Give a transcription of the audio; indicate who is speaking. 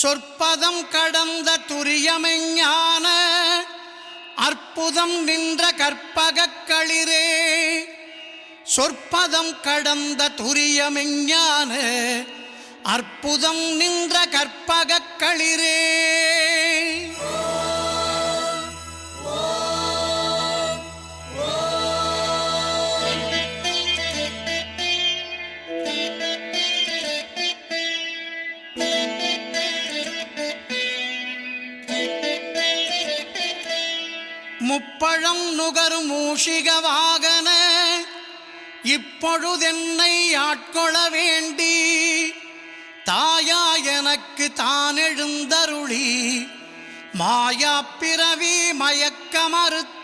Speaker 1: சொற்பதம் கடந்த துரியமெஞ்ஞான அற்புதம் நின்ற கற்பகக் களிரே. சொற்பதம் கடந்த துரியமெஞ்ஞான அற்புதம் நின்ற கற்பகக் களிரே. முப்பழம் நுகர் மூஷிக வாகன இப்பொழுதென்னை ஆட்கொள்ள வேண்டி தாயா எனக்கு தான் எழுந்தருளி மாயா பிறவி மயக்க மறுத்த